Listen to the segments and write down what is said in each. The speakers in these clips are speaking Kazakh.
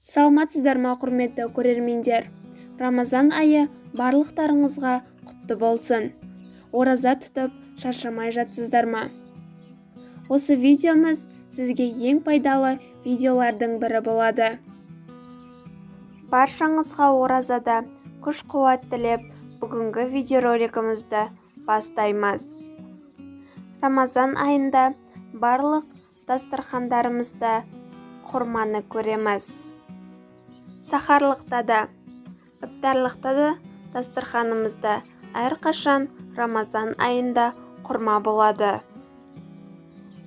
Саламатсыздар ма, құрметті көрермендер? Рамазан айы барлықтарыңызға құтты болсын. Ораза тұтып шаршамай жатсыздар ма? Осы видеомыз сізге ең пайдалы видеолардың бірі болады. Баршаңызға оразада күш-қуат тілеп, бүгінгі видеоролигімізді бастаймыз. Рамазан айында барлық дастархандарымызда құрманы көреміз. Сахарлықта да, ыфтарлықта да дастарханымызда әрқашан Рамазан айында құрма болады.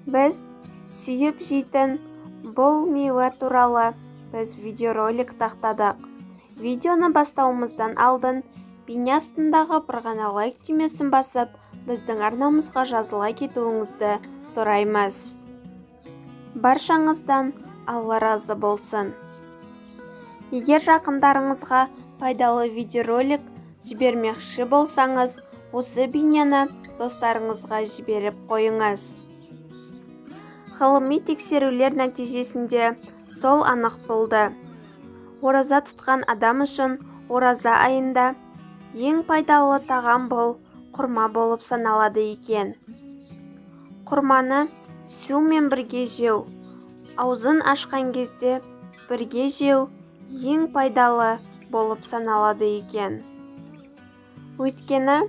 Біз сүйіп жейтін бұл мейуа туралы біз видеоролик тақтадық. Видеоны бастауымыздан алдын бейне астындағы бір ғана лайк түймесін басып, біздің арнамызға жазыла кетуіңізді сұраймыз. Баршаңыздан Алла разы болсын. Егер жақындарыңызға пайдалы видеоролик жібермекші болсаңыз, осы бейнені достарыңызға жіберіп қойыңыз. Ғылыми тексерулер нәтижесінде сол анық болды. Ораза тұтқан адам үшін ораза айында ең пайдалы тағам бұл құрма болып саналады екен. Құрманы сумен бірге жеу, аузын ашқан кезде бірге жеу ең пайдалы болып саналады екен. Өйткені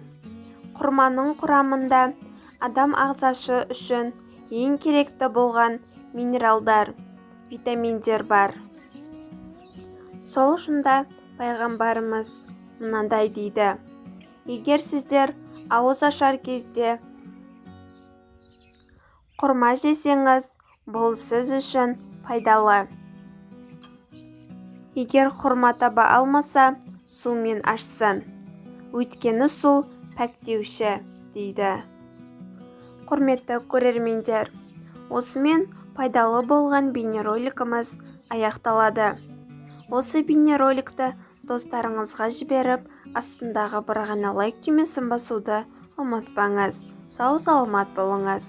құрманың құрамында адам ағзасы үшін ең керекті болған минералдар, витаминдер бар. Сол шында пайғамбарымыз мынандай дейді: егер сіздер ауыз ашар кезде құрма жесеңіз, бұл сіз үшін пайдалы. Егер құрма таба алмаса, сумен ашсын. Өйткені су пәктеуші дейді. Құрметті көрермендер, осымен пайдалы болған бейнеролигіміз аяқталады. Осы бейнероликті достарыңызға жіберіп, астындағы бір ғана лайк түймесін басуды ұмытпаңыз. Сау саламат болыңыз.